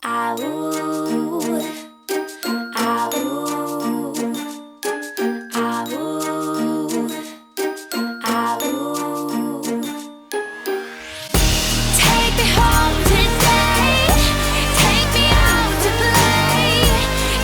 Ah, ooh. Ah, ooh. Ah, ooh. Ah, ooh. Take me home today. Take me out to play.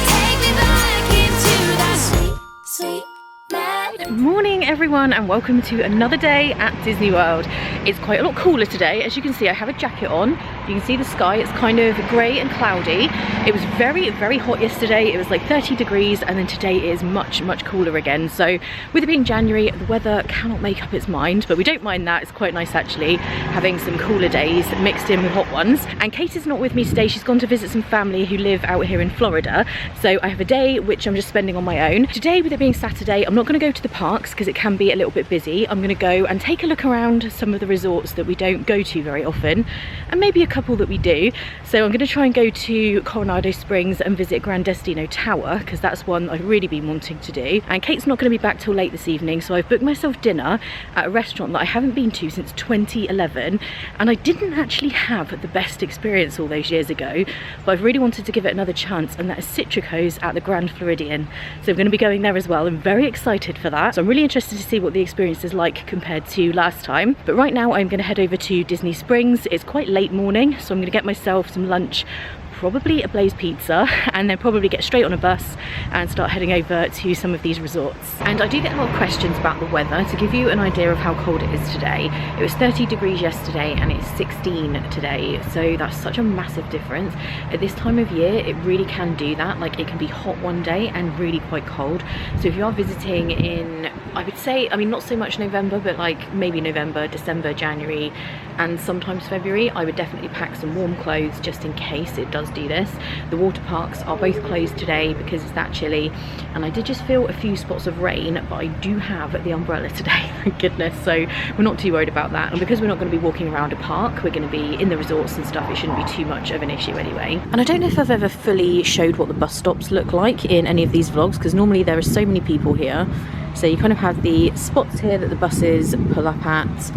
Take me back into that sweet, sweet memory. Morning everyone, and welcome to another day at Disney World. It's quite a lot cooler today. As you can see, I have a jacket on. You can see the sky, it's kind of grey and cloudy. It was very, very hot yesterday. It was like 30 degrees, and then today it is much, much cooler again. So with it being January, the weather cannot make up its mind, but we don't mind that. It's quite nice actually, having some cooler days mixed in with hot ones. And Kate is not with me today. She's gone to visit some family who live out here in Florida. So I have a day which I'm just spending on my own. Today, with it being Saturday, I'm not gonna go to the parks because it can be a little bit busy. I'm gonna go and take a look around some of the resorts that we don't go to very often, and maybe a couple that we do. So I'm going to try and go to Coronado Springs and visit Gran Destino Tower, because that's one I've really been wanting to do. And Kate's not going to be back till late this evening, so I've booked myself dinner at a restaurant that I haven't been to since 2011, and I didn't actually have the best experience all those years ago, but I've really wanted to give it another chance, and that is Citricos at the Grand Floridian. So I'm going to be going there as well. I'm very excited for that. So I'm really interested to see what the experience is like compared to last time. But right now I'm going to head over to Disney Springs. It's quite late morning, so I'm going to get myself some lunch, probably a Blaze pizza, and then probably get straight on a bus and start heading over to some of these resorts. And I do get a lot of questions about the weather. To give you an idea of how cold it is today, it was 30 degrees yesterday and it's 16 today, so that's such a massive difference. At this time of year, it really can do that. Like, it can be hot one day and really quite cold. So if you are visiting in, I would say, I mean, not so much November, but like maybe November, December, January, and sometimes February, I would definitely pack some warm clothes just in case it does do this. The water parks are both closed today because it's that chilly, and I did just feel a few spots of rain, but I do have the umbrella today, thank goodness, so we're not too worried about that. And because we're not going to be walking around a park, we're going to be in the resorts and stuff, it shouldn't be too much of an issue anyway. And I don't know if I've ever fully showed what the bus stops look like in any of these vlogs, because normally there are so many people here. So you kind of have the spots here that the buses pull up at.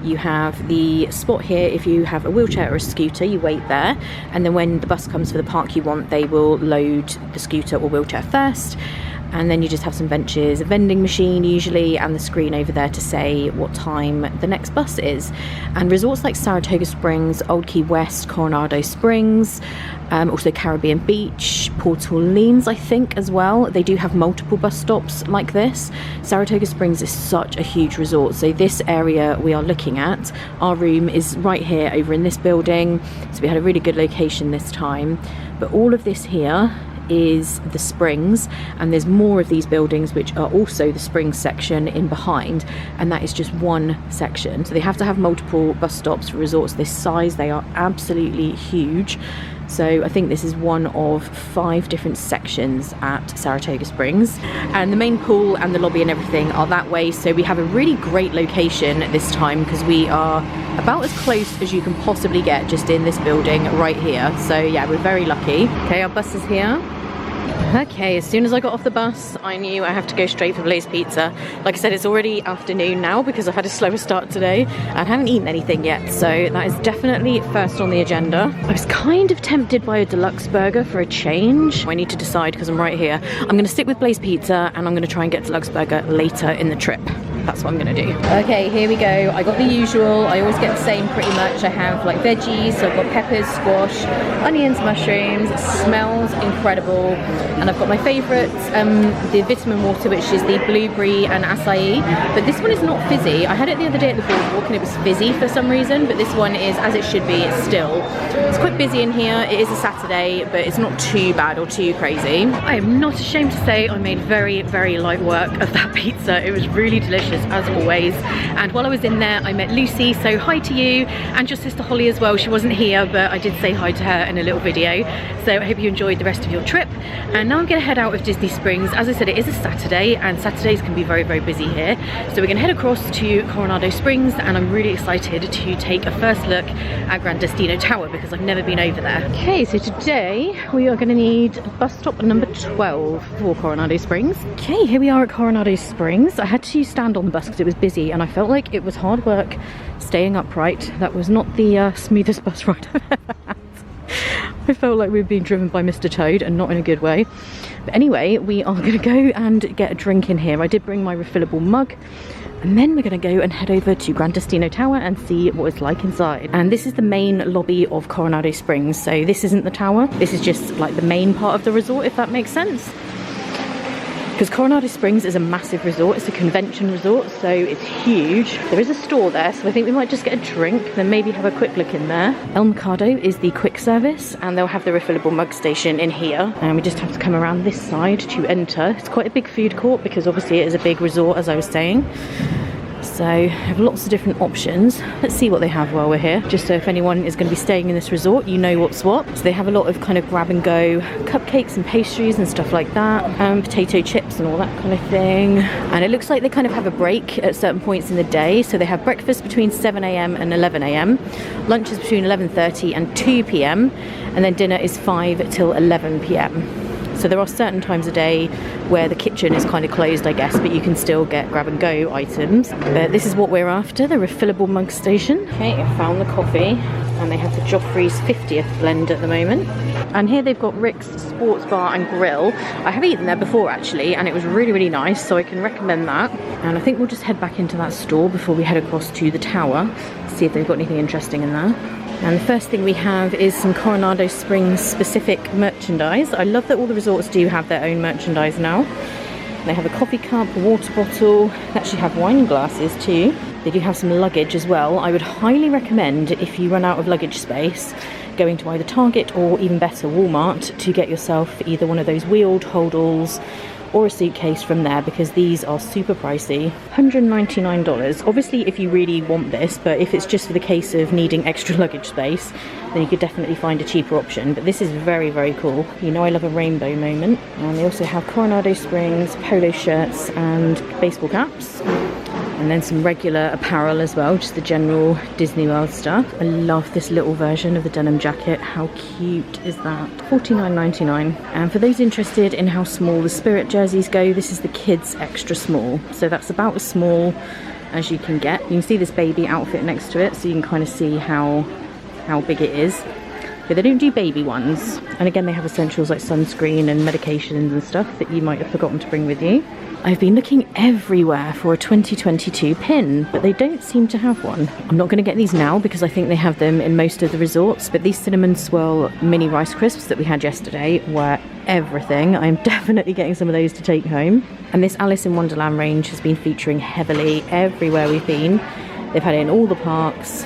You have the spot here if you have a wheelchair or a scooter, you wait there, and then when the bus comes for the park you want, they will load the scooter or wheelchair first, and then you just have some benches, a vending machine usually, and the screen over there to say what time the next bus is. And resorts like Saratoga Springs, Old Key West, Coronado Springs, also Caribbean Beach, Port Orleans I think as well, they do have multiple bus stops like this. Saratoga Springs is such a huge resort, so this area we are looking at, our room is right here over in this building, so we had a really good location this time. But all of this here is the Springs, and there's more of these buildings which are also the Springs section in behind, and that is just one section. So they have to have multiple bus stops for resorts this size. They are absolutely huge. So I think this is one of 5 different sections at Saratoga Springs, and the main pool and the lobby and everything are that way. So we have a really great location this time because we are about as close as you can possibly get just in this building right here. So yeah, we're very lucky. Okay, our bus is here. Okay, as soon as I got off the bus, I knew I have to go straight for Blaze Pizza. Like I said, it's already afternoon now because I've had a slower start today and haven't eaten anything yet, so that is definitely first on the agenda. I was kind of tempted by a deluxe burger for a change. I need to decide because I'm right here. I'm going to stick with Blaze Pizza and I'm going to try and get deluxe burger later in the trip. That's what I'm gonna do. Okay, here we go. I got the usual. I always get the same pretty much. I have like veggies, so I've got peppers, squash, onions, mushrooms. It smells incredible. And I've got my favourite, the vitamin water, which is the blueberry and acai. But this one is not fizzy. I had it the other day at the boardwalk and it was fizzy for some reason, but this one is as it should be. It's still. It's quite busy in here. It is a Saturday, but it's not too bad or too crazy. I am not ashamed to say I made very, very light work of that pizza. It was really delicious as always. And while I was in there, I met Lucy, so hi to you, and your sister Holly as well. She wasn't here, but I did say hi to her in a little video. So I hope you enjoyed the rest of your trip. And now I'm gonna head out of Disney Springs. As I said, it is a Saturday, and Saturdays can be very, very busy here. So we're gonna head across to Coronado Springs, and I'm really excited to take a first look at Gran Destino Tower because I've never been over there. Okay, so today we are gonna need bus stop number 12 for Coronado Springs. Okay, here we are at Coronado Springs. I had to stand on the bus because it was busy, and I felt like it was hard work staying upright. That was not the smoothest bus ride I've ever had. I felt like we were being driven by Mr. Toad, and not in a good way. But anyway, we are going to go and get a drink in here. I did bring my refillable mug. And then we're going to go and head over to Gran Destino Tower and see what it's like inside. And this is the main lobby of Coronado Springs. So this isn't the tower. This is just like the main part of the resort, if that makes sense. Because Coronado Springs is a massive resort. It's a convention resort, so it's huge. There is a store there, so I think we might just get a drink, then maybe have a quick look in there. El Mercado is the quick service, and they'll have the refillable mug station in here. And we just have to come around this side to enter. It's quite a big food court because obviously it is a big resort, as I was saying. So I have lots of different options. Let's see what they have while we're here, just so if anyone is going to be staying in this resort, you know what's what. So they have a lot of kind of grab and go cupcakes and pastries and stuff like that, and potato chips and all that kind of thing. And it looks like they kind of have a break at certain points in the day. So they have breakfast between 7 a.m. and 11 a.m, lunch is between 11:30 and 2 p.m, and then dinner is 5 till 11 p.m. So there are certain times a day where the kitchen is kind of closed, I guess, but you can still get grab and go items. But this is what we're after, the refillable mug station. Okay, I found the coffee, and they have the Joffrey's 50th blend at the moment. And here they've got Rick's Sports Bar and Grill. I have eaten there before actually, and it was really, really nice, so I can recommend that. And I think we'll just head back into that store before we head across to the tower, see if they've got anything interesting in there. And the first thing we have is some Coronado Springs specific merchandise. I love that all the resorts do have their own merchandise now. They have a coffee cup, a water bottle, they actually have wine glasses too. They do have some luggage as well. I would highly recommend, if you run out of luggage space, going to either Target or even better Walmart to get yourself either one of those wheeled holdalls or a suitcase from there, because these are super pricey. $199. Obviously if you really want this, but if it's just for the case of needing extra luggage space, then you could definitely find a cheaper option. But this is very, very cool. You know I love a rainbow moment. And they also have Coronado Springs polo shirts and baseball caps. And then some regular apparel as well, just the general Disney World stuff. I love this little version of the denim jacket. How cute is that? $49.99. And for those interested in how small the Spirit jerseys go, this is the kids extra small. So that's about as small as you can get. You can see this baby outfit next to it, so you can kind of see how big it is. But they don't do baby ones. And again, they have essentials like sunscreen and medications and stuff that you might have forgotten to bring with you. I've been looking everywhere for a 2022 pin, but they don't seem to have one. I'm not going to get these now because I think they have them in most of the resorts, but these cinnamon swirl mini Rice Crisps that we had yesterday were everything. I'm definitely getting some of those to take home. And this Alice in Wonderland range has been featuring heavily everywhere we've been. They've had it in all the parks,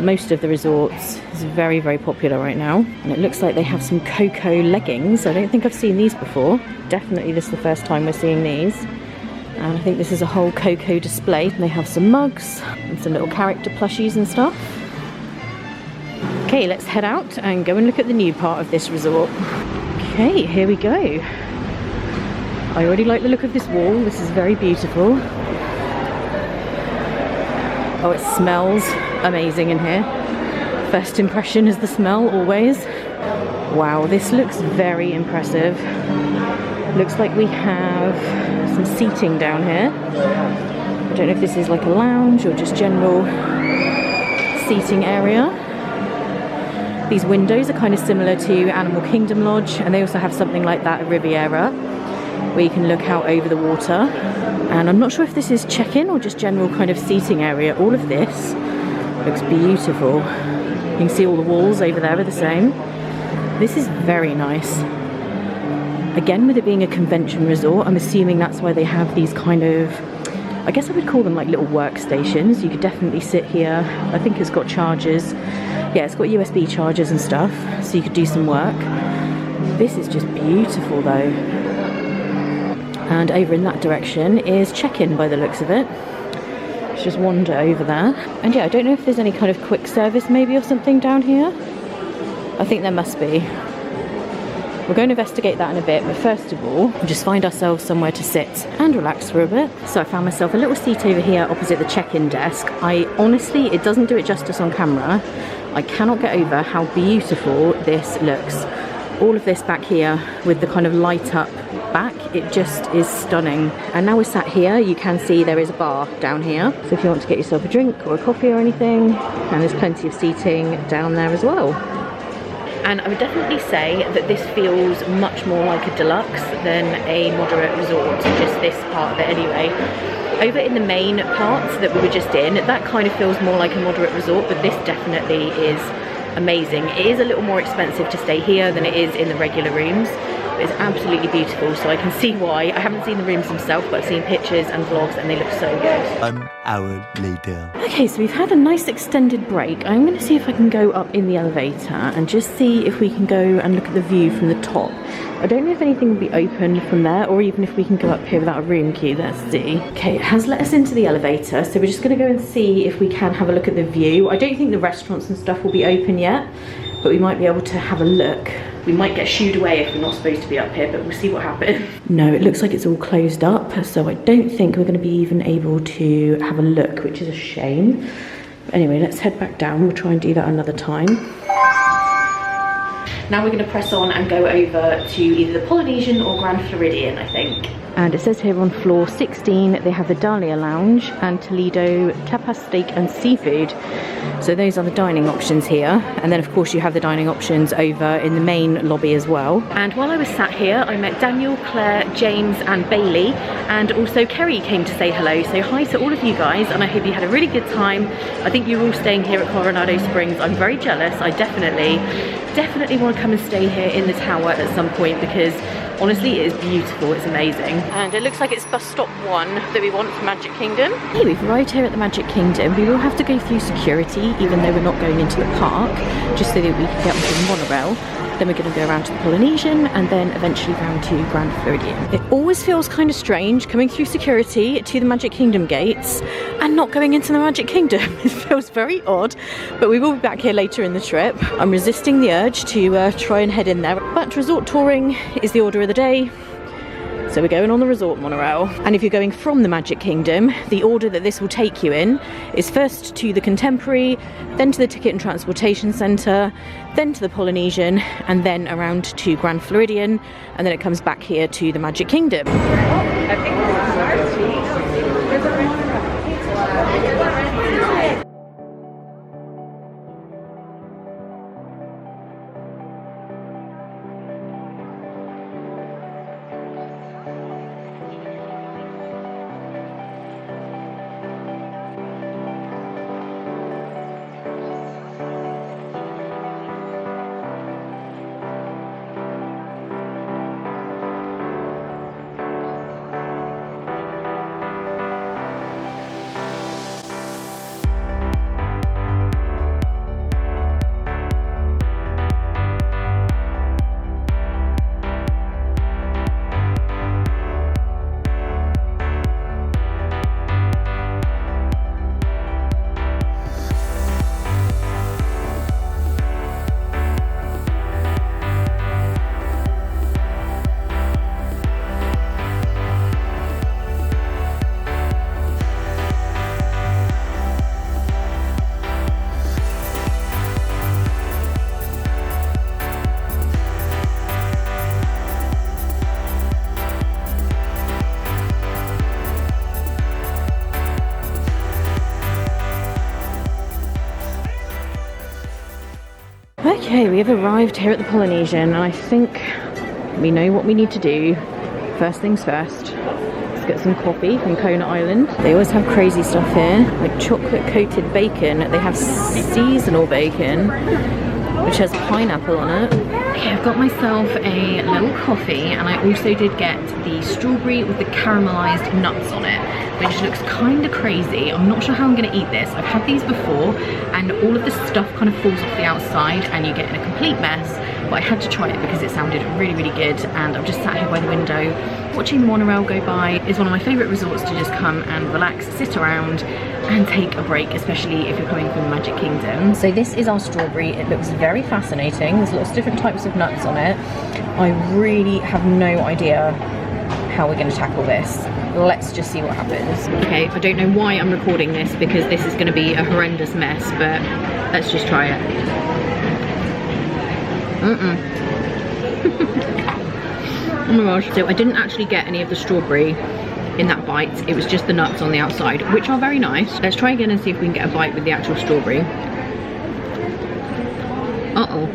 most of the resorts. It's very, very popular right now. And it looks like they have some Coco leggings. I don't think I've seen these before. Definitely this is the first time we're seeing these. And I think this is a whole Coco display. And they have some mugs and some little character plushies and stuff. Okay, let's head out and go and look at the new part of this resort. Okay, here we go. I already like the look of this wall. This is very beautiful. Oh, it smells amazing in here. First impression is the smell, always. Wow, this looks very impressive. Looks like we have some seating down here. I don't know if this is like a lounge or just general seating area. These windows are kind of similar to Animal Kingdom Lodge, and they also have something like that at Riviera, where you can look out over the water. And I'm not sure if this is check-in or just general kind of seating area. All of this looks beautiful. You can see all the walls over there are the same. This is very nice. Again, with it being a convention resort, I'm assuming that's why they have these kind of, I guess I would call them like little workstations. You could definitely sit here. I think it's got chargers. Yeah, it's got USB chargers and stuff, so you could do some work. This is just beautiful though. And over in that direction is check-in by the looks of it. Let's just wander over there. And yeah, I don't know if there's any kind of quick service maybe or something down here. I think there must be. We're going to investigate that in a bit, but first of all, we'll just find ourselves somewhere to sit and relax for a bit. So I found myself a little seat over here opposite the check-in desk. I honestly, it doesn't do it justice on camera. I cannot get over how beautiful this looks. All of this back here with the kind of light up back, it just is stunning. And now we're sat here, you can see there is a bar down here. So if you want to get yourself a drink or a coffee or anything, and there's plenty of seating down there as well. And I would definitely say that this feels much more like a deluxe than a moderate resort, just this part of it anyway. Over in the main parts that we were just in, that kind of feels more like a moderate resort, but this definitely is amazing. It is a little more expensive to stay here than it is in the regular rooms. It's absolutely beautiful, so I can see why. I haven't seen the rooms themselves, but I've seen pictures and vlogs and they look so good. 1 hour later. Okay, so we've had a nice extended break. I'm going to see if I can go up in the elevator and just see if we can go and look at the view from the top. I don't know if anything will be open from there or even if we can go up here without a room key. Let's see. Okay, it has let us into the elevator, so we're just going to go and see if we can have a look at the view. I don't think the restaurants and stuff will be open yet, but we might be able to have a look. We might get shooed away if we're not supposed to be up here, but we'll see what happens. No, it looks like it's all closed up, so I don't think we're going to be even able to have a look, which is a shame. But anyway, let's head back down. We'll try and do that another time. Now we're going to press on and go over to either the Polynesian or Grand Floridian, I think. And it says here on floor 16 they have the Dahlia Lounge and Toledo tapas, steak and seafood. So those are the dining options here. And then of course you have the dining options over in the main lobby as well. And while I was sat here, I met Daniel, Claire, James and Bailey, and also Kerry came to say hello. So hi to all of you guys, and I hope you had a really good time. I think you're all staying here at Coronado Springs. I'm very jealous. I definitely want to come and stay here in the tower at some point because honestly, it is beautiful, it's amazing. And it looks like it's bus stop 1 that we want for Magic Kingdom. Hey, we've arrived here at the Magic Kingdom. We will have to go through security, even though we're not going into the park, just so that we can get onto the monorail. Then we're going to go around to the Polynesian and then eventually round to Grand Floridian. It always feels kind of strange coming through security to the Magic Kingdom gates and not going into the Magic Kingdom. It feels very odd, but we will be back here later in the trip. I'm resisting the urge to try and head in there, but resort touring is the order of the day. So we're going on the resort monorail. And if you're going from the Magic Kingdom, the order that this will take you in is first to the Contemporary, then to the Ticket and Transportation Centre, then to the Polynesian, and then around to Grand Floridian, and then it comes back here to the Magic Kingdom. Okay, we have arrived here at the Polynesian, and I think we know what we need to do. First things first, let's get some coffee from Kona Island. They always have crazy stuff here, like chocolate coated bacon. They have seasonal bacon, which has pineapple on it. Okay, I've got myself a little coffee, and I also did get the strawberry with the caramelized nuts on it, which looks kind of crazy. I'm not sure how I'm going to eat this. I've had these before, and all of the stuff kind of falls off the outside, and you get in a complete mess. But I had to try it because it sounded really, really good, and I'm just sat here by the window watching the monorail go by. It's one of my favourite resorts to just come and relax, sit around and take a break, especially if you're coming from the Magic Kingdom. So this is our strawberry. It looks very fascinating. There's lots of different types of nuts on it. I really have no idea how we're going to tackle this. Let's just see what happens. Okay, I don't know why I'm recording this because this is going to be a horrendous mess, but let's just try it. Oh my gosh. So I didn't actually get any of the strawberry in that bite. It was just the nuts on the outside, which are very nice. Let's try again and see if we can get a bite with the actual strawberry. Uh-oh.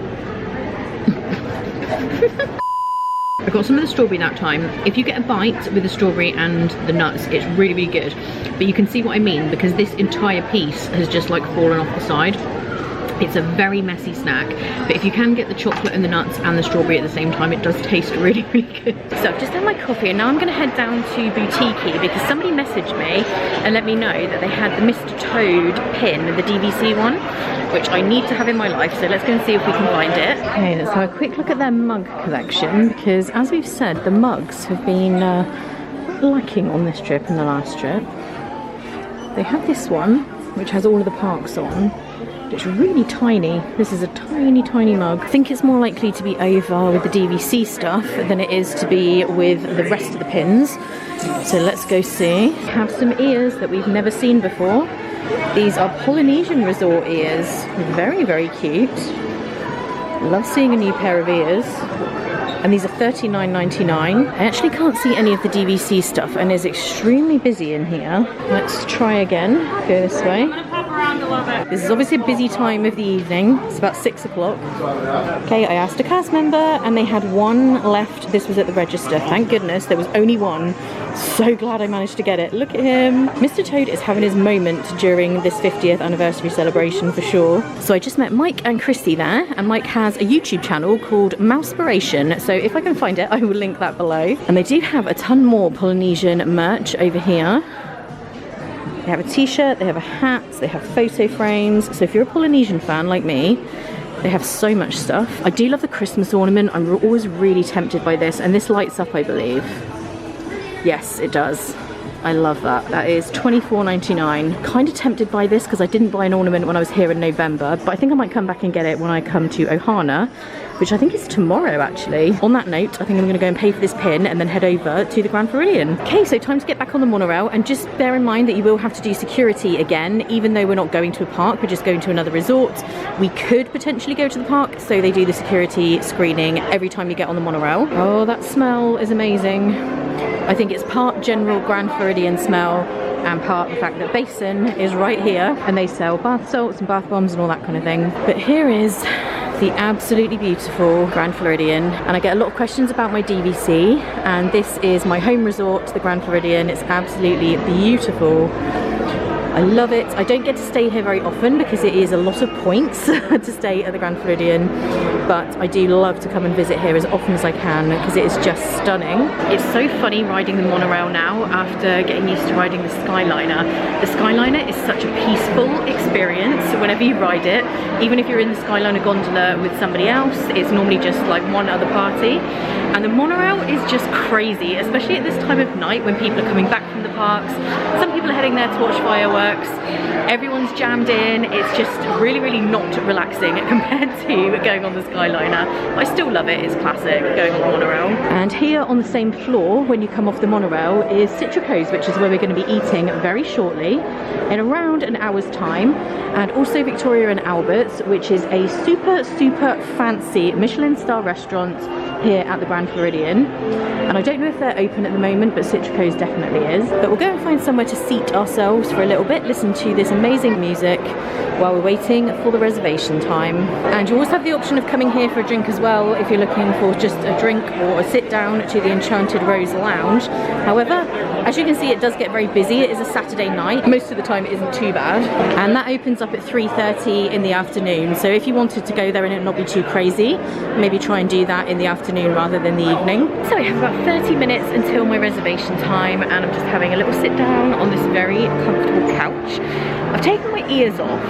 I got some of the strawberry that time. If you get a bite with the strawberry and the nuts, it's really, really good. But you can see what I mean, because this entire piece has just like fallen off the side. It's a very messy snack, but if you can get the chocolate and the nuts and the strawberry at the same time, it does taste really, really good. So I've just had my coffee and now I'm gonna head down to Boutique because somebody messaged me and let me know that they had the Mr. Toad pin, the DVC one, which I need to have in my life. So let's go and see if we can find it. Okay, let's have a quick look at their mug collection, because as we've said, the mugs have been lacking on this trip and the last trip. They have this one, which has all of the parks on. It's really tiny. This is a tiny, tiny mug. I think it's more likely to be over with the DVC stuff than it is to be with the rest of the pins. So let's go see. We have some ears that we've never seen before. These are Polynesian resort ears. Very, very cute. Love seeing a new pair of ears. And these are $39.99. I actually can't see any of the DVC stuff and it's extremely busy in here. Let's try again. Go this way. This is obviously a busy time of the evening. It's about 6 o'clock. Okay, I asked a cast member and they had one left. This was at the register. Thank goodness there was only one. So glad I managed to get it. Look at him. Mr. Toad is having his moment during this 50th anniversary celebration for sure. So I just met Mike and Christy there, and Mike has a YouTube channel called Mousepiration. So if I can find it, I will link that below. And they do have a ton more Polynesian merch over here. They have a t-shirt, they have a hat, they have photo frames. So if you're a Polynesian fan like me, they have so much stuff. I do love the Christmas ornament. I'm always really tempted by this, and this lights up, I believe. Yes, it does. I love that. That is $24.99. Kind of tempted by this because I didn't buy an ornament when I was here in November, but I think I might come back and get it when I come to Ohana, which I think is tomorrow actually. On that note, I think I'm gonna go and pay for this pin and then head over to the Grand Floridian. Okay, so time to get back on the monorail, and just bear in mind that you will have to do security again, even though we're not going to a park, we're just going to another resort. We could potentially go to the park, so they do the security screening every time you get on the monorail. Oh, that smell is amazing. I think it's part general Grand Floridian smell and part the fact that Basin is right here and they sell bath salts and bath bombs and all that kind of thing. But here is the absolutely beautiful Grand Floridian, and I get a lot of questions about my DVC, and this is my home resort, the Grand Floridian. It's absolutely beautiful. I love it. I don't get to stay here very often because it is a lot of points to stay at the Grand Floridian, but I do love to come and visit here as often as I can because it is just stunning. It's so funny riding the monorail now after getting used to riding the Skyliner. The Skyliner is such a peaceful experience whenever you ride it. Even if you're in the Skyliner gondola with somebody else, it's normally just like one other party. And the monorail is just crazy, especially at this time of night when people are coming back from the parks. Some people are heading there to watch fireworks. Everyone's jammed in. It's just really, really not relaxing compared to going on the Skyliner. But I still love it. It's classic going on the monorail. And here on the same floor, when you come off the monorail, is Citricos, which is where we're going to be eating very shortly, in around an hour's time. And also Victoria and Albert's, which is a super, super fancy Michelin star restaurant here at the Grand Floridian. And I don't know if they're open at the moment, but Citricos definitely is. But we'll go and find somewhere to seat ourselves for a little bit, listen to this amazing music while we're waiting for the reservation time. And you always have the option of coming here for a drink as well if you're looking for just a drink or a sit down to the Enchanted Rose Lounge. However, as you can see, it does get very busy. It is a Saturday night. Most of the time it isn't too bad. And that opens up at 3:30 in the afternoon. So if you wanted to go there and it not be too crazy, maybe try and do that in the afternoon rather than the evening. So I have about 30 minutes until my reservation time, and I'm just having a little sit down on this very comfortable couch. I've taken my ears off.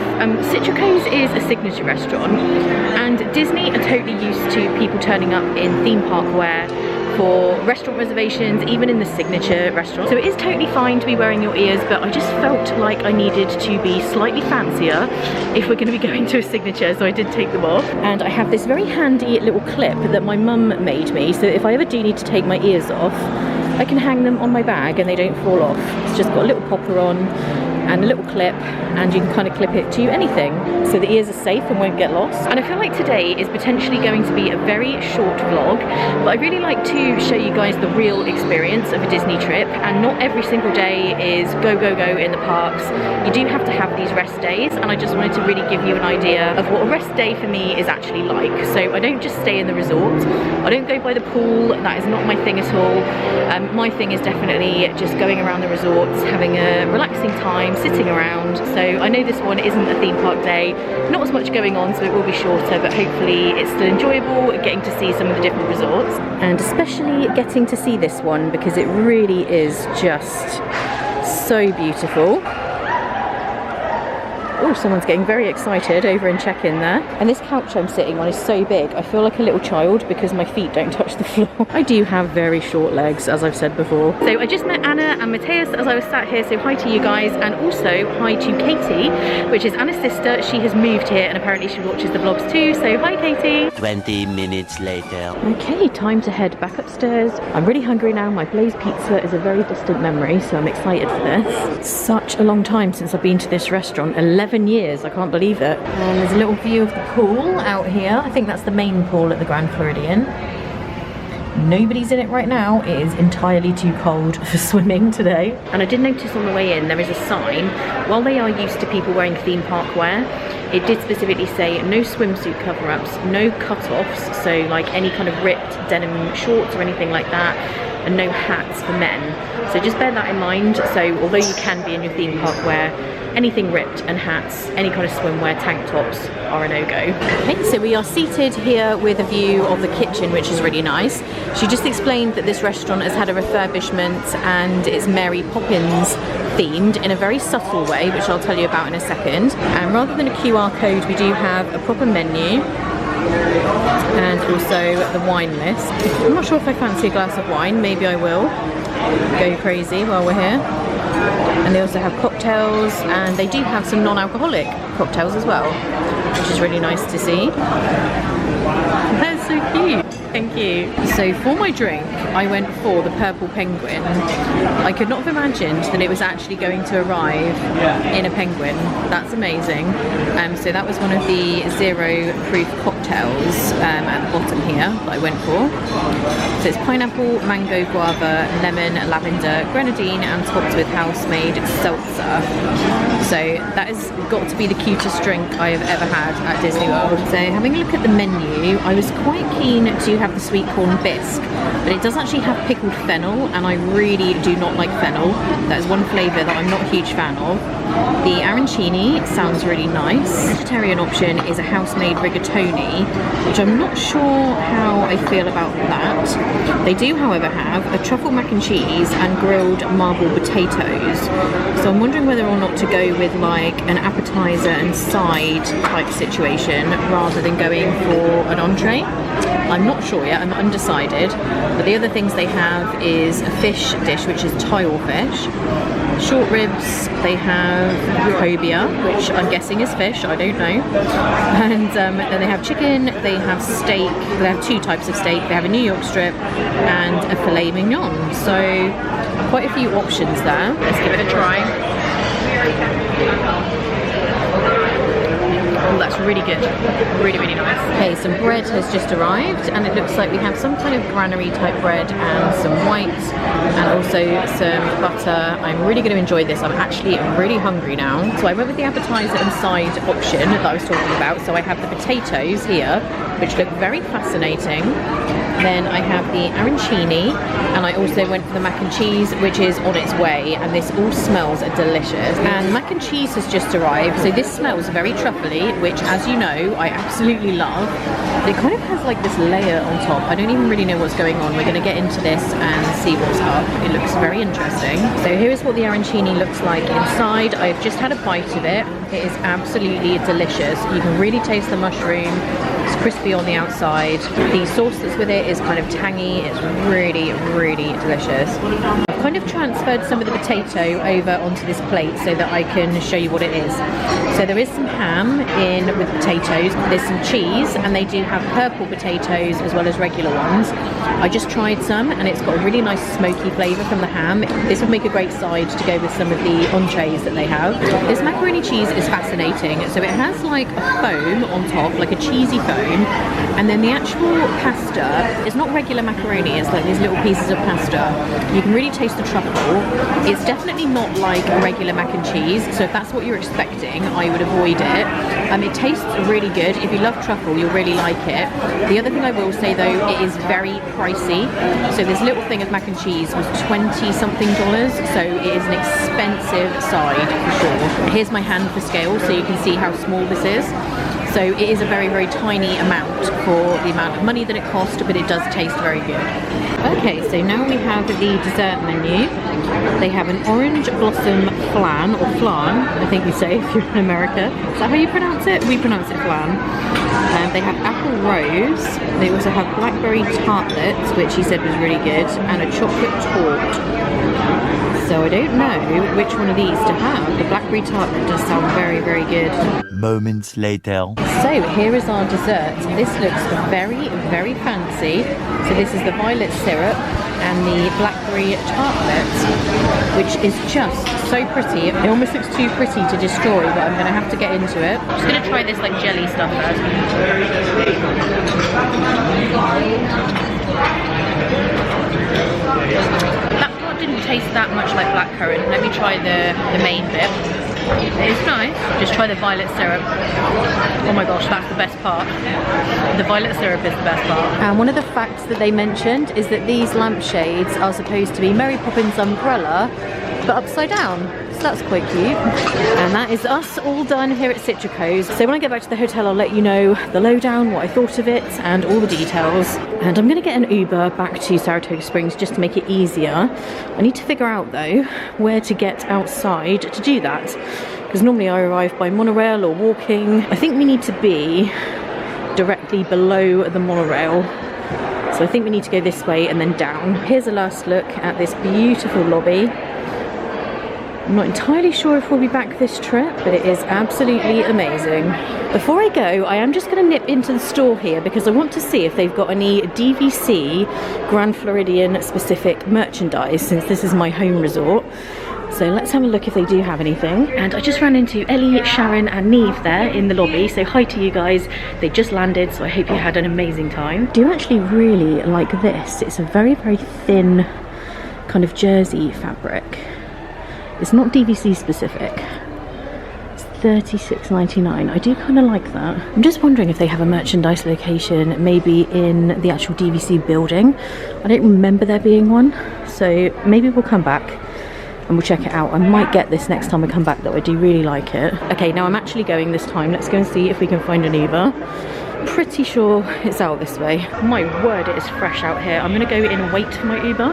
Citricos is a signature restaurant, and Disney are totally used to people turning up in theme park wear for restaurant reservations, even in the signature restaurant. So it is totally fine to be wearing your ears, but I just felt like I needed to be slightly fancier if we're going to be going to a signature, so I did take them off. And I have this very handy little clip that my mum made me, so if I ever do need to take my ears off, I can hang them on my bag and they don't fall off. It's just got a little popper on. and a little clip, and you can kind of clip it to anything so the ears are safe and won't get lost. And I feel like today is potentially going to be a very short vlog, but I really like to show you guys the real experience of a Disney trip, and not every single day is go go go in the parks. You do have to have these rest days, and I just wanted to really give you an idea of what a rest day for me is actually like. So I don't just stay in the resort, I don't go by the pool, that is not my thing at all. My thing is definitely just going around the resorts, having a relaxing time, sitting around. So I know this one isn't a theme park day, not as much going on, so it will be shorter, but hopefully it's still enjoyable getting to see some of the different resorts, and especially getting to see this one because it really is just so beautiful. Oh, someone's getting very excited over in check-in there. And this couch I'm sitting on is so big, I feel like a little child because my feet don't touch the floor. I do have very short legs, as I've said before. So I just met Anna and Mateus as I was sat here, so hi to you guys, and also hi to Katie, which is Anna's sister. She has moved here and apparently she watches the vlogs too, so hi Katie. 20 minutes later. Okay, time to head back upstairs. I'm really hungry now. My Blaze pizza is a very distant memory, so I'm excited for this. It's such a long time since I've been to this restaurant, 11 years, I can't believe it. And there's a little view of the pool out here. I think that's the main pool at the Grand Floridian. Nobody's in it right now. It is entirely too cold for swimming today. And I did notice on the way in there is a sign. While they are used to people wearing theme park wear, it did specifically say no swimsuit cover-ups, no cut-offs, so like any kind of ripped denim shorts or anything like that, and no hats for men. So just bear that in mind. So although you can be in your theme park wear, anything ripped and hats, any kind of swimwear, tank tops are a no-go. Okay, so we are seated here with a view of the kitchen, which is really nice. She just explained that this restaurant has had a refurbishment and it's Mary Poppins themed in a very subtle way, which I'll tell you about in a second. And rather than a QR code, we do have a proper menu and also the wine list. I'm not sure if I fancy a glass of wine, maybe I will go crazy while we're here. And they also have cocktails, and they do have some non-alcoholic cocktails as well, which is really nice to see. That's so cute. Thank you. So for my drink, I went for the purple penguin. I could not have imagined that it was actually going to arrive in a penguin. That's amazing. So that was one of the 0 proof cocktails at the bottom here that I went for. So it's pineapple, mango, guava, lemon, lavender, grenadine, and topped with house-made seltzer. So that has got to be the cutest drink I have ever had at Disney World. So having a look at the menu, I was quite keen to have the sweet corn bisque, but it does actually have pickled fennel, and I really do not like fennel. That is one flavour that I'm not a huge fan of. The arancini sounds really nice. The vegetarian option is a house-made rigatoni, which I'm not sure how I feel about that. They do, however, have a truffle mac and cheese and grilled marble potatoes. So I'm wondering whether or not to go with like an appetizer and side type situation rather than going for an entree. I'm not sure yet, I'm undecided. But the other things they have is a fish dish, which is tile fish, short ribs, they have cobia, which I'm guessing is fish, I don't know. And then they have chicken, they have steak, they have 2 types of steak, they have a New York strip and a filet mignon. So quite a few options there. Let's give it a try. Oh, that's really good. Really, really nice. Okay, some bread has just arrived, and it looks like we have some kind of granary type bread and some white and also some butter. I'm really going to enjoy this. I'm actually really hungry now. So I went with the appetizer and side option that I was talking about. So I have the potatoes here, which look very fascinating. Then I have the arancini, and I also went for the mac and cheese, which is on its way, and this all smells delicious. And mac and cheese has just arrived, so this smells very truffly, which, as you know, I absolutely love. It kind of has like this layer on top. I don't even really know what's going on. We're going to get into this and see what's up. It looks very interesting. So here is what the arancini looks like inside. I've just had a bite of it. It is absolutely delicious. You can really taste the mushroom. It's crispy on the outside. The sauce that's with it is kind of tangy. It's really, really delicious. Of kind of transferred some of the potato over onto this plate so that I can show you what it is. So there is some ham in with potatoes, there's some cheese, and they do have purple potatoes as well as regular ones. I just tried some and it's got a really nice smoky flavour from the ham. This would make a great side to go with some of the entrees that they have. This macaroni cheese is fascinating. So it has like a foam on top, like a cheesy foam, and then the actual pasta is not regular macaroni, it's like these little pieces of pasta. You can really taste the truffle. It's definitely not like a regular mac and cheese, so if that's what you're expecting, I would avoid it. It tastes really good. If you love truffle, you'll really like it. The other thing I will say though, it is very pricey. So this little thing of mac and cheese was $20 something, so it is an expensive side for sure. Here's my hand for scale so you can see how small this is. So it is a very, very tiny amount for the amount of money that it cost, but it does taste very good. Okay, so now we have the dessert menu. They have an orange blossom flan, or flan, I think you say if you're in America. Is that how you pronounce it? We pronounce it flan. They have apple rose. They also have blackberry tartlets, which he said was really good, and a chocolate torte. So I don't know which one of these to have. The blackberry tartlet does sound very, very good. Moments later. So here is our dessert. This looks very, very fancy. So this is the violet syrup and the blackberry tartlet, which is just so pretty. It almost looks too pretty to destroy, but I'm going to have to get into it. I'm just going to try this like jelly stuff first. Didn't taste that much like blackcurrant. Let me try the main bit. It's nice. Just try the violet syrup. Oh my gosh, that's the best part. The violet syrup is the best part. And one of the facts that they mentioned is that these lampshades are supposed to be Mary Poppins' umbrella, but upside down. So that's quite cute. And that is us all done here at Citricos. So when I get back to the hotel, I'll let you know the lowdown, what I thought of it, and all the details. And I'm gonna get an Uber back to Saratoga Springs just to make it easier. I need to figure out though, where to get outside to do that. Because normally I arrive by monorail or walking. I think we need to be directly below the monorail. So I think we need to go this way and then down. Here's a last look at this beautiful lobby. I'm not entirely sure if we'll be back this trip, but it is absolutely amazing. Before I go, I am just going to nip into the store here because I want to see if they've got any DVC Grand Floridian specific merchandise, since this is my home resort. So let's have a look if they do have anything. And I just ran into Ellie, Sharon and Neve there in the lobby, so hi to you guys. They just landed, so I hope you had an amazing time. I do actually really like this. It's a very, very thin kind of jersey fabric. It's not DVC specific. It's $36.99. I do kind of like that. I'm just wondering if they have a merchandise location maybe in the actual DVC building. I don't remember there being one, so maybe we'll come back and we'll check it out. I might get this next time I come back though. I do really like it. Okay, now I'm actually going this time. Let's go and see if we can find an Uber. Pretty sure it's out this way. My word, it is fresh out here. I'm gonna go in and wait for my Uber.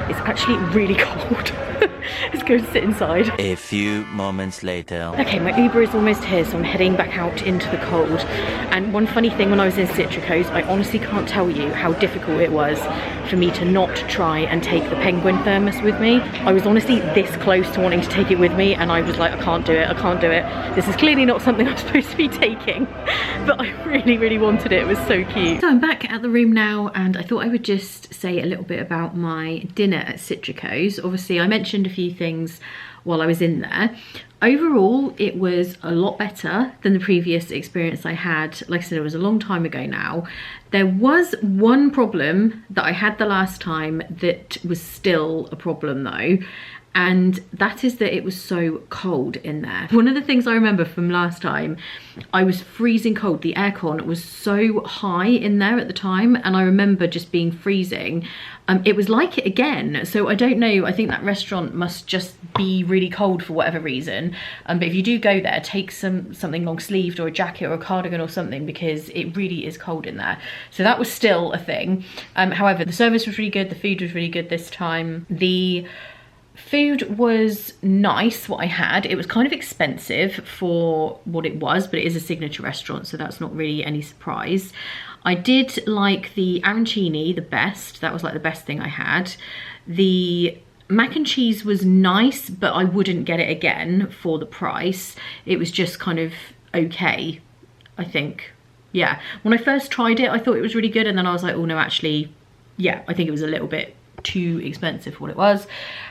It's actually really cold. Let's go and sit inside. A few moments later. Okay, my Uber is almost here, so I'm heading back out into the cold. And one funny thing when I was in Citricos, I honestly can't tell you how difficult it was for me to not try and take the penguin thermos with me. I was honestly this close to wanting to take it with me, and I was like, I can't do it, I can't do it. This is clearly not something I'm supposed to be taking, but I really, really wanted it. It was so cute. So I'm back at the room now, and I thought I would just say a little bit about my dinner at Citricos. Obviously, I mentioned a few things while I was in there. Overall, it was a lot better than the previous experience I had. Like I said, it was a long time ago now. There was one problem that I had the last time that was still a problem though, and that is that it was so cold in there. One of the things I remember from last time, I was freezing cold. The aircon was so high in there at the time, and I remember just being freezing. It was like it again, so I don't know, I think that restaurant must just be really cold for whatever reason. But if you do go there, take something long sleeved or a jacket or a cardigan or something, because it really is cold in there. So that was still a thing. However, the service was really good, the food was really good this time. The food was nice, what I had. It was kind of expensive for what it was, but it is a signature restaurant, so that's not really any surprise. I did like the arancini the best. That was like the best thing I had. The Mac and cheese was nice, but I wouldn't get it again for the price. It was just kind of okay, I think. Yeah, when I first tried it, I thought it was really good, and then I was like, oh no, actually, yeah, I think it was a little bit too expensive for what it was.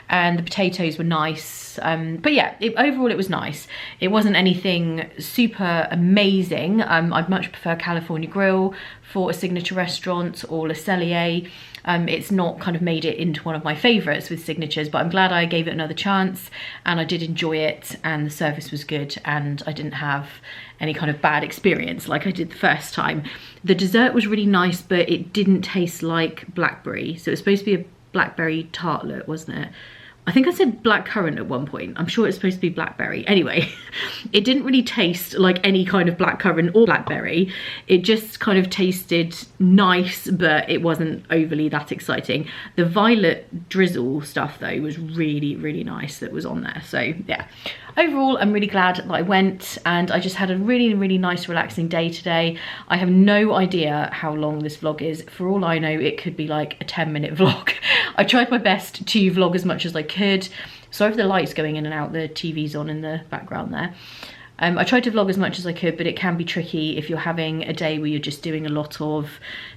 And the potatoes were nice, but yeah, overall it was nice. It wasn't anything super amazing. I'd much prefer California Grill for a signature restaurant, or Le Cellier. It's not kind of made it into one of my favourites with signatures, but I'm glad I gave it another chance, and I did enjoy it, and the service was good, and I didn't have any kind of bad experience like I did the first time. The dessert was really nice, but it didn't taste like blackberry. So it was supposed to be a blackberry tartlet, wasn't it? I think I said blackcurrant at one point. I'm sure it's supposed to be blackberry. Anyway, it didn't really taste like any kind of blackcurrant or blackberry. It just kind of tasted nice, but it wasn't overly that exciting. The violet drizzle stuff though was really, really nice that was on there. So yeah, overall, I'm really glad that I went, and I just had a really, really nice relaxing day today. I have no idea how long this vlog is. For all I know, it could be like a 10-minute vlog. I tried my best to vlog as much as I could. Sorry for the lights going in and out, the TV's on in the background there. I tried to vlog as much as I could, but it can be tricky if you're having a day where you're just doing a lot of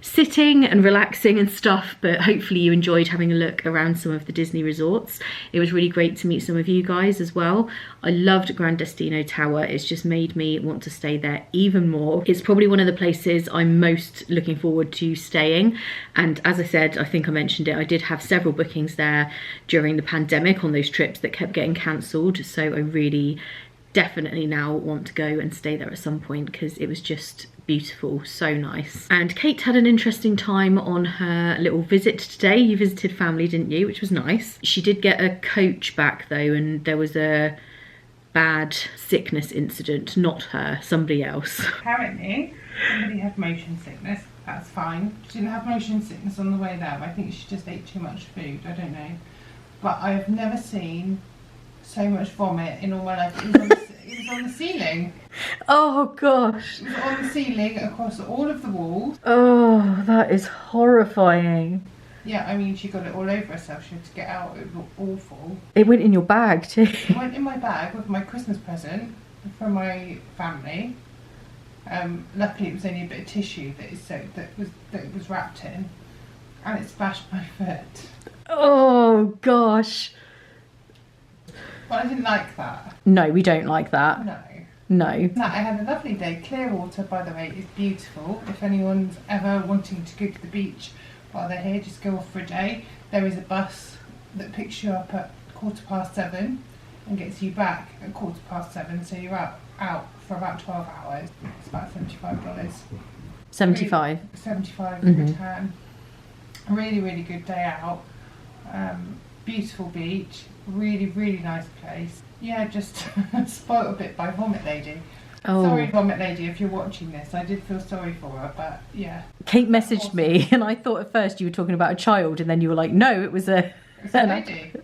sitting and relaxing and stuff, but hopefully you enjoyed having a look around some of the Disney resorts. It was really great to meet some of you guys as well. I loved Gran Destino Tower. It's just made me want to stay there even more. It's probably one of the places I'm most looking forward to staying. And as I said, I think I mentioned it, I did have several bookings there during the pandemic on those trips that kept getting cancelled. So I really definitely now want to go and stay there at some point, because it was just beautiful, so nice. And Kate had an interesting time on her little visit today. You visited family, didn't you? Which was nice. She did get a coach back though, and there was a bad sickness incident. Not her, somebody else. Apparently somebody had motion sickness. That's fine. She didn't have motion sickness on the way there. I think she just ate too much food. I don't know, but I have never seen so much vomit in all my life. It was on the ceiling. Oh gosh. It was on the ceiling across all of the walls. Oh, that is horrifying. Yeah, I mean, she got it all over herself. She had to get out. It was awful. It went in your bag too. It went in my bag with my Christmas present from my family. Luckily, it was only a bit of tissue that it was wrapped in, and it splashed my foot. Oh gosh. But I didn't like that. No, we don't like that. No. No. I had a lovely day. Clearwater, by the way, is beautiful. If anyone's ever wanting to go to the beach while they're here, just go off for a day. There is a bus that picks you up at 7:15 and gets you back at 7:15. So you're out for about 12 hours. It's about $75. 75. 75 in return. A really, really good day out. Beautiful beach. Really, really nice place. Yeah, just spoiled a bit by Vomit Lady. Oh. Sorry, Vomit Lady, if you're watching this. I did feel sorry for her, but yeah. Kate messaged me, and I thought at first you were talking about a child, and then you were like, no, it was an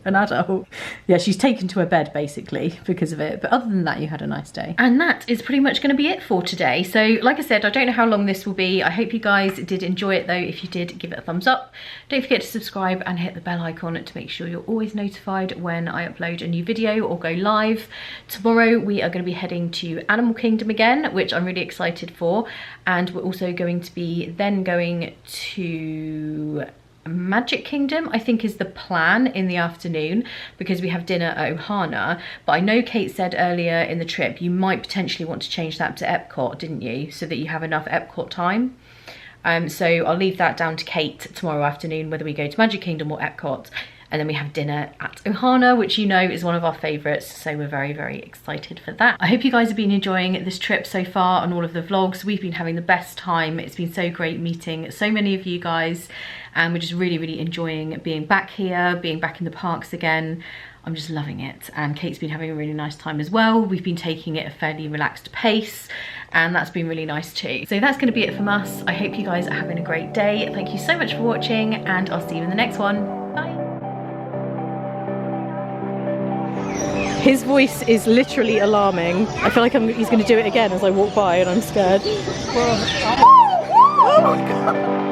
adult. Yeah, she's taken to her bed basically because of it, but other than that, you had a nice day. And that is pretty much going to be it for today. So like I said, I don't know how long this will be. I hope you guys did enjoy it though. If you did, give it a thumbs up. Don't forget to subscribe and hit the bell icon to make sure you're always notified when I upload a new video or go live. Tomorrow we are going to be heading to Animal Kingdom again, which I'm really excited for, and we're also going to be then going to Magic Kingdom, I think is the plan, in the afternoon, because we have dinner at Ohana. But I know Kate said earlier in the trip you might potentially want to change that to Epcot, didn't you, so that you have enough Epcot time. So I'll leave that down to Kate tomorrow afternoon, whether we go to Magic Kingdom or Epcot. And then we have dinner at Ohana, which you know is one of our favourites, so we're very, very excited for that. I hope you guys have been enjoying this trip so far and all of the vlogs. We've been having the best time. It's been so great meeting so many of you guys, and we're just really, really enjoying being back here, being back in the parks again. I'm just loving it, and Kate's been having a really nice time as well. We've been taking it at a fairly relaxed pace, and that's been really nice too. So that's going to be it from us. I hope you guys are having a great day. Thank you so much for watching, and I'll see you in the next one. Bye. His voice is literally alarming. I feel like he's going to do it again as I walk by, and I'm scared. Oh my god.